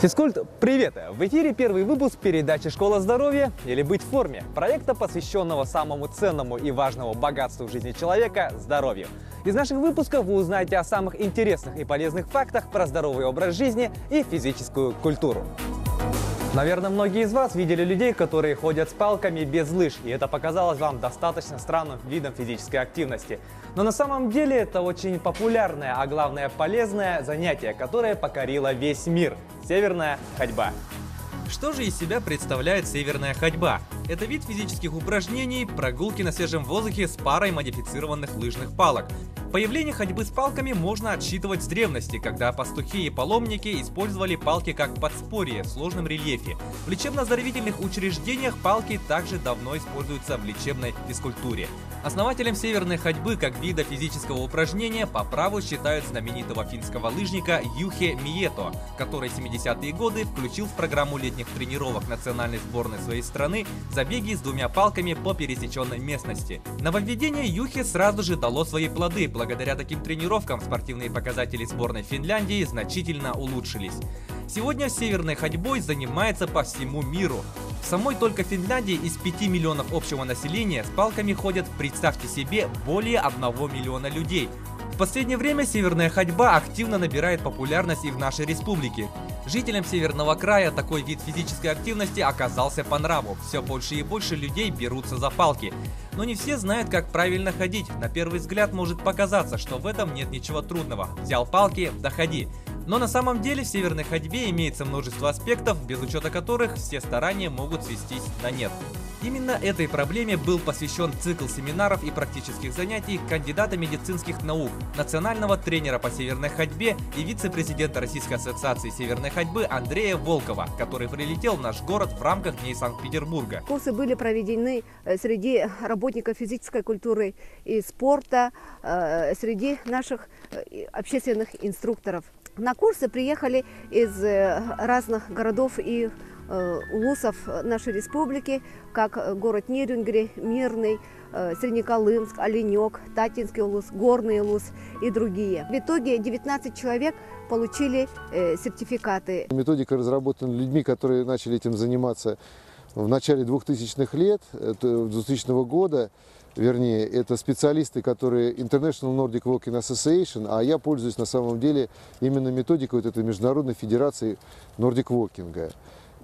Физкульт, привет! В эфире первый выпуск передачи «Школа здоровья» или «Быть в форме» проекта, посвященного самому ценному и важному богатству в жизни человека – здоровью. Из наших выпусков вы узнаете о самых интересных и полезных фактах про здоровый образ жизни и физическую культуру. Наверное, многие из вас видели людей, которые ходят с палками без лыж, и это показалось вам достаточно странным видом физической активности. Но на самом деле это очень популярное, а главное полезное занятие, которое покорило весь мир – северная ходьба. Что же из себя представляет северная ходьба? Это вид физических упражнений, прогулки на свежем воздухе с парой модифицированных лыжных палок. Появление ходьбы с палками можно отсчитывать с древности, когда пастухи и паломники использовали палки как подспорье в сложном рельефе. В лечебно-оздоровительных учреждениях палки также давно используются в лечебной физкультуре. Основателем северной ходьбы как вида физического упражнения по праву считают знаменитого финского лыжника Юхе Мието, который в 70-е годы включил в программу летних тренировок национальной сборной своей страны забеги с двумя палками по пересеченной местности. Нововведение Юхе сразу же дало свои плоды. Благодаря таким тренировкам спортивные показатели сборной Финляндии значительно улучшились. Сегодня северной ходьбой занимается по всему миру. В самой только Финляндии из 5 миллионов общего населения с палками ходят, представьте себе, более 1 миллиона людей. В последнее время северная ходьба активно набирает популярность и в нашей республике. Жителям Северного края такой вид физической активности оказался по нраву. Все больше и больше людей берутся за палки. Но не все знают, как правильно ходить. На первый взгляд может показаться, что в этом нет ничего трудного. Взял палки, да ходи. Но на самом деле в северной ходьбе имеется множество аспектов, без учета которых все старания могут свестись на нет. Именно этой проблеме был посвящен цикл семинаров и практических занятий кандидата медицинских наук, национального тренера по северной ходьбе и вице-президента Российской ассоциации северной ходьбы Андрея Волкова, который прилетел в наш город в рамках Дней Санкт-Петербурга. Курсы были проведены среди работников физической культуры и спорта, среди наших общественных инструкторов. На курсы приехали из разных городов и улусов нашей республики, как город Нерюнгри, Мирный, Среднеколымск, Оленек, Татинский улус, Горный улус и другие. В итоге 19 человек получили сертификаты. Методика разработана людьми, которые начали этим заниматься в начале 2000-х лет, 2000 года. Вернее, это специалисты, которые International Nordic Walking Association, а я пользуюсь на самом деле именно методикой вот этой международной федерации Nordic Walking.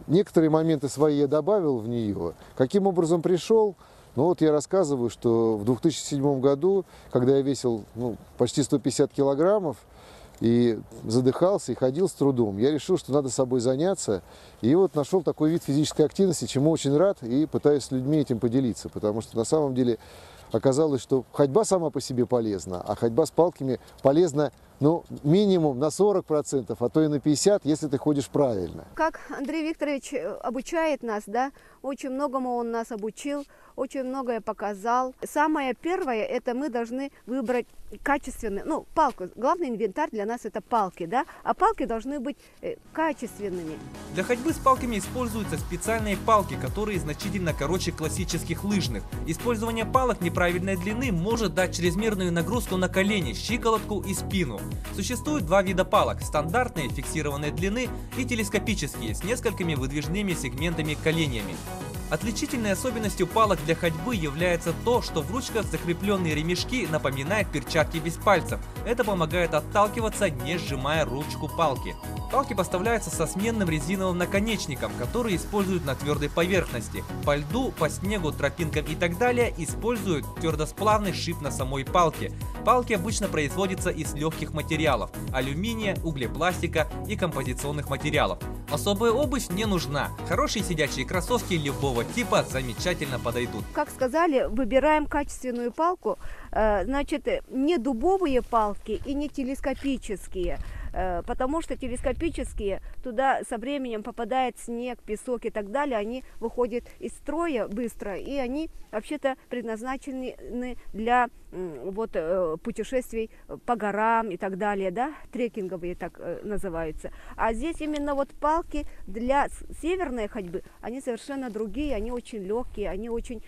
Некоторые моменты свои я добавил в нее. Каким образом пришел? Ну вот я рассказываю, что в 2007 году, когда я весил почти 150 килограммов, и задыхался, и ходил с трудом, я решил, что надо собой заняться. И вот нашел такой вид физической активности, чему очень рад, и пытаюсь с людьми этим поделиться. Потому что на самом деле оказалось, что ходьба сама по себе полезна, а ходьба с палками полезна минимум на 40%, а то и на 50%, если ты ходишь правильно. Как Андрей Викторович обучает нас, да, очень многому он нас обучил, очень многое показал. Самое первое, это мы должны выбрать качественные, палку. Главный инвентарь для нас это палки, да, а палки должны быть качественными. Для ходьбы с палками используются специальные палки, которые значительно короче классических лыжных. Использование палок неправильной длины может дать чрезмерную нагрузку на колени, щиколотку и спину. Существует два вида палок – стандартные фиксированной длины и телескопические с несколькими выдвижными сегментами-коленями. Отличительной особенностью палок для ходьбы является то, что в ручках закрепленные ремешки напоминают перчатки без пальцев. Это помогает отталкиваться, не сжимая ручку палки. Палки поставляются со сменным резиновым наконечником, который используют на твердой поверхности. По льду, по снегу, тропинкам и так далее используют твердосплавный шип на самой палке. Палки обычно производятся из легких материалов – алюминия, углепластика и композиционных материалов. Особая обувь не нужна. Хорошие сидячие кроссовки любого типа замечательно подойдут. Как сказали, выбираем качественную палку, значит, не дубовые палки и не телескопические. Потому что телескопические, туда со временем попадает снег, песок и так далее, они выходят из строя быстро, и они вообще-то предназначены для путешествий по горам и так далее, да, трекинговые так называются. А здесь именно вот палки для северной ходьбы, они совершенно другие, они очень легкие, они очень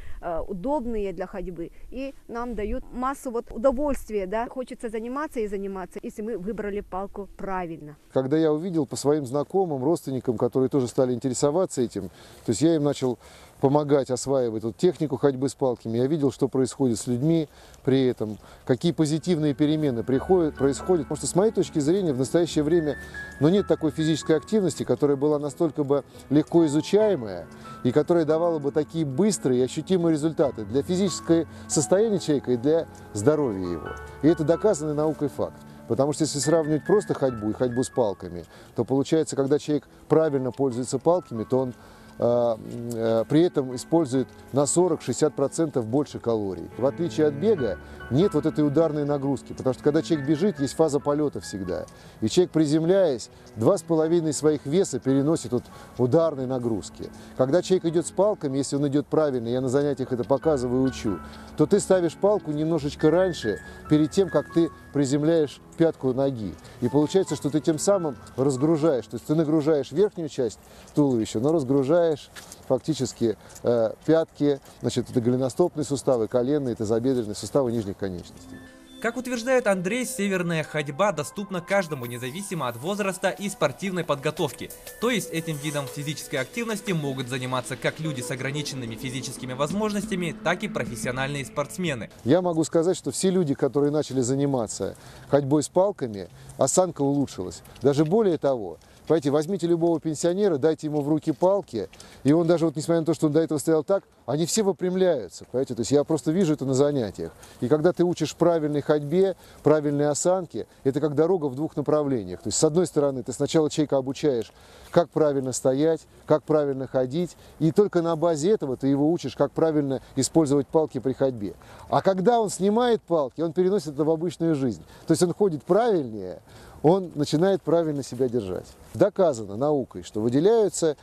удобные для ходьбы и нам дают массу вот удовольствия, да, хочется заниматься и заниматься, если мы выбрали палку правильно. Когда я увидел по своим знакомым, родственникам, которые тоже стали интересоваться этим, то есть я им начал помогать осваивать эту технику ходьбы с палками, я видел, что происходит с людьми при этом, какие позитивные перемены происходят. Потому что с моей точки зрения в настоящее время нет такой физической активности, которая была настолько бы легко изучаемая и которая давала бы такие быстрые и ощутимые результаты для физического состояния человека и для здоровья его. И это доказанный наукой факт. Потому что если сравнивать просто ходьбу и ходьбу с палками, то получается, когда человек правильно пользуется палками, то он при этом использует на 40-60% больше калорий. В отличие от бега нет вот этой ударной нагрузки, потому что когда человек бежит, есть фаза полета всегда. И человек, приземляясь, 2,5 своих веса переносит от ударной нагрузки. Когда человек идет с палками, если он идет правильно, я на занятиях это показываю и учу, то ты ставишь палку немножечко раньше, перед тем, как ты приземляешь пятку ноги. И получается, что ты тем самым разгружаешь. То есть ты нагружаешь верхнюю часть туловища, но разгружаешь фактически пятки, значит, это голеностопные суставы, коленные, тазобедренные суставы нижних конечностей. Как утверждает Андрей, северная ходьба доступна каждому независимо от возраста и спортивной подготовки. То есть этим видом физической активности могут заниматься как люди с ограниченными физическими возможностями, так и профессиональные спортсмены. Я могу сказать, что все люди, которые начали заниматься ходьбой с палками, осанка улучшилась. Даже более того, понимаете, возьмите любого пенсионера, дайте ему в руки палки, и он даже, вот, несмотря на то, что он до этого стоял так, они все выпрямляются. Понимаете? То есть я просто вижу это на занятиях. И когда ты учишь правильной ходьбе, правильной осанке, это как дорога в двух направлениях. То есть с одной стороны ты сначала человека обучаешь, как правильно стоять, как правильно ходить, и только на базе этого ты его учишь, как правильно использовать палки при ходьбе. А когда он снимает палки, он переносит это в обычную жизнь. То есть он ходит правильнее, он начинает правильно себя держать. Доказано наукой, что выделяются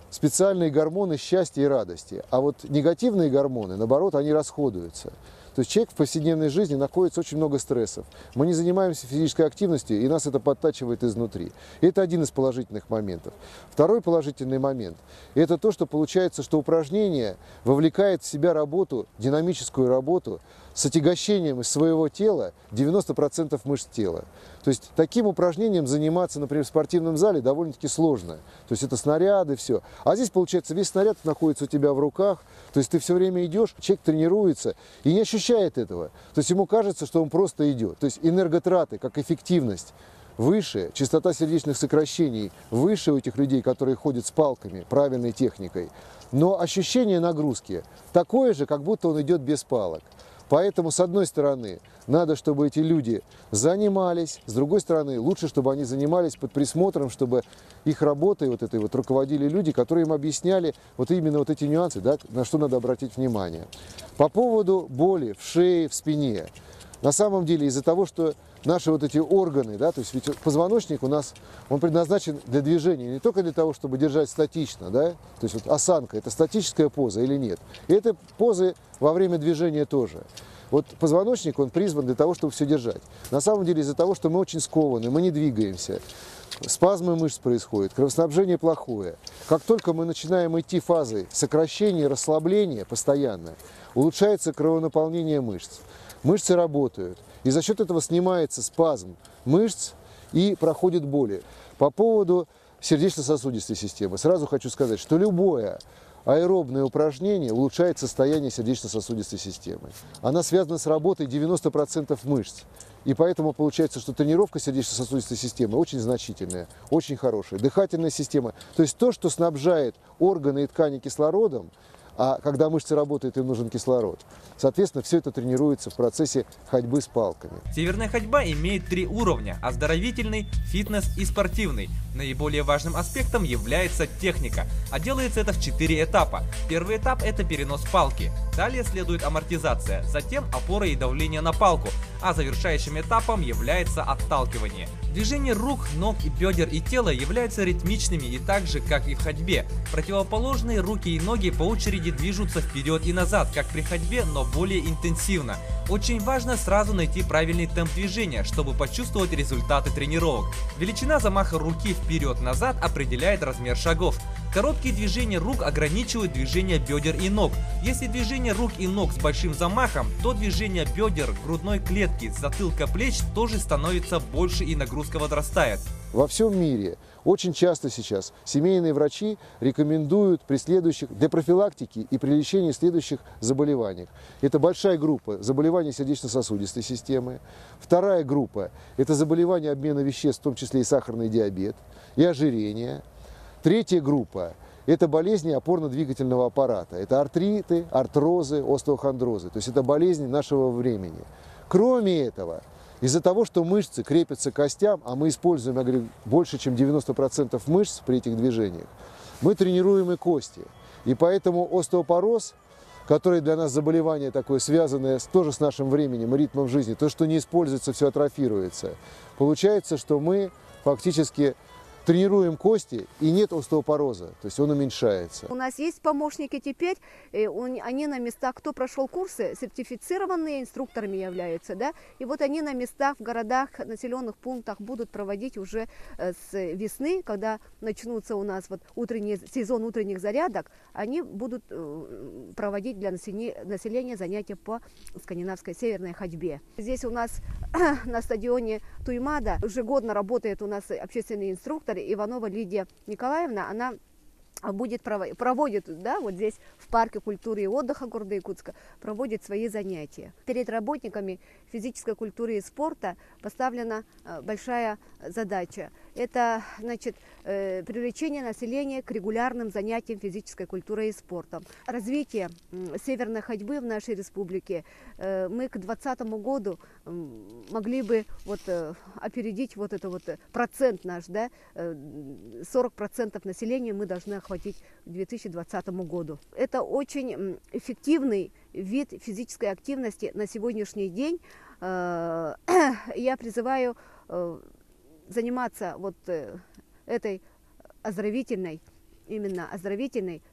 специальные гормоны счастья и радости, а вот негативные гормоны, наоборот, они расходуются. То есть человек в повседневной жизни находится очень много стрессов. Мы не занимаемся физической активностью, и нас это подтачивает изнутри. И это один из положительных моментов. Второй положительный момент – это то, что получается, что упражнение вовлекает в себя работу, динамическую работу, с отягощением из своего тела 90% мышц тела. То есть таким упражнением заниматься, например, в спортивном зале довольно-таки сложно. То есть это снаряды, все. А здесь, получается, весь снаряд находится у тебя в руках. То есть ты все время идешь, человек тренируется и не ощущает этого. То есть ему кажется, что он просто идет. То есть энерготраты, как эффективность, выше, частота сердечных сокращений выше у этих людей, которые ходят с палками, правильной техникой. Но ощущение нагрузки такое же, как будто он идет без палок. Поэтому, с одной стороны, надо, чтобы эти люди занимались, с другой стороны, лучше, чтобы они занимались под присмотром, чтобы их работой вот этой вот руководили люди, которые им объясняли вот именно вот эти нюансы, да, на что надо обратить внимание. По поводу боли в шее, в спине. На самом деле, из-за того, что наши вот эти органы, да, то есть ведь позвоночник у нас, он предназначен для движения, не только для того, чтобы держать статично, да, то есть вот осанка, это статическая поза или нет. И это позы во время движения тоже. Вот позвоночник, он призван для того, чтобы все держать. На самом деле, из-за того, что мы очень скованы, мы не двигаемся, спазмы мышц происходят, кровоснабжение плохое. Как только мы начинаем идти фазой сокращения, расслабления постоянно, улучшается кровонаполнение мышц. Мышцы работают, и за счет этого снимается спазм мышц и проходит боли. По поводу сердечно-сосудистой системы сразу хочу сказать, что любое аэробное упражнение улучшает состояние сердечно-сосудистой системы. Она связана с работой 90% мышц. И поэтому получается, что тренировка сердечно-сосудистой системы очень значительная, очень хорошая. Дыхательная система, то есть то, что снабжает органы и ткани кислородом, а когда мышцы работают, им нужен кислород. Соответственно, все это тренируется в процессе ходьбы с палками. Северная ходьба имеет 3 уровня – оздоровительный, фитнес и спортивный. Наиболее важным аспектом является техника, а делается это в 4 этапа. Первый этап – это перенос палки. Далее следует амортизация, затем опора и давление на палку, а завершающим этапом является отталкивание. Движение рук, ног, и бедер и тела являются ритмичными и так же, как и в ходьбе. Противоположные руки и ноги по очереди движутся вперед и назад, как при ходьбе, но более интенсивно. Очень важно сразу найти правильный темп движения, чтобы почувствовать результаты тренировок. Величина замаха руки вперед-назад определяет размер шагов. Короткие движения рук ограничивают движение бедер и ног. Если движение рук и ног с большим замахом, то движение бедер, грудной клетки, затылка, плеч тоже становится больше и нагрузка возрастает. Во всем мире очень часто сейчас семейные врачи рекомендуют для профилактики и при лечении следующих заболеваний. Это большая группа заболеваний сердечно-сосудистой системы. Вторая группа – это заболевания обмена веществ, в том числе и сахарный диабет, и ожирение. Третья группа – это болезни опорно-двигательного аппарата. Это артриты, артрозы, остеохондрозы. То есть это болезни нашего времени. Кроме этого, из-за того, что мышцы крепятся к костям, а мы используем, я говорю, больше, чем 90% мышц при этих движениях, мы тренируем и кости. И поэтому остеопороз, который для нас заболевание такое, связанное тоже с нашим временем, ритмом жизни, то, что не используется, все атрофируется. Получается, что мы фактически тренируем кости, и нет остеопороза, то есть он уменьшается. У нас есть помощники теперь, они на местах, кто прошел курсы, сертифицированные инструкторами являются, да, и вот они на местах, в городах, населенных пунктах будут проводить уже с весны, когда начнутся у нас вот сезон утренних зарядок, они будут проводить для населения занятия по скандинавской северной ходьбе. Здесь у нас на стадионе Туймада ежегодно работает у нас общественный инструктор Иванова Лидия Николаевна. Она проводит, да, вот здесь в парке культуры и отдыха города Якутска, проводит свои занятия. Перед работниками физической культуры и спорта поставлена большая задача. Это, значит, привлечение населения к регулярным занятиям физической культурой и спортом. Развитие северной ходьбы в нашей республике мы к 2020 году могли бы вот опередить вот это вот процент наш, да, 40% населения мы должны охватить к 2020 году. Это очень эффективный вид физической активности на сегодняшний день. Я призываю заниматься вот этой оздоровительной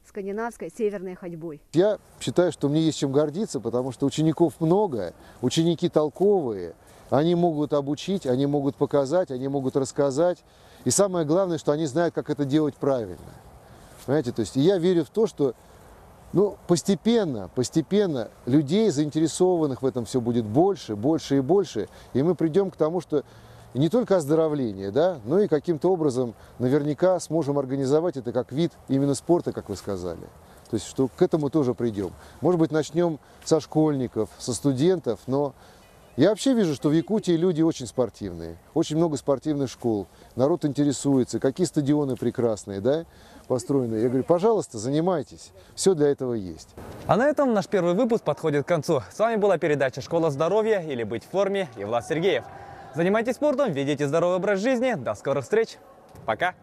скандинавской северной ходьбой. Я считаю, что мне есть чем гордиться, потому что учеников много, ученики толковые, они могут обучить, они могут показать, они могут рассказать. И самое главное, что они знают, как это делать правильно. Понимаете, то есть я верю в то, что постепенно людей, заинтересованных в этом, все будет больше, больше и больше. И мы придем к тому, что не только оздоровление, да, но и каким-то образом наверняка сможем организовать это как вид именно спорта, как вы сказали. То есть что к этому тоже придем. Может быть, начнем со школьников, со студентов, но я вообще вижу, что в Якутии люди очень спортивные. Очень много спортивных школ. Народ интересуется, какие стадионы прекрасные, да, построенные. Я говорю, пожалуйста, занимайтесь. Все для этого есть. А на этом наш первый выпуск подходит к концу. С вами была передача «Школа здоровья» или «Быть в форме» и Влад Сергеев. Занимайтесь спортом, ведите здоровый образ жизни. До скорых встреч. Пока.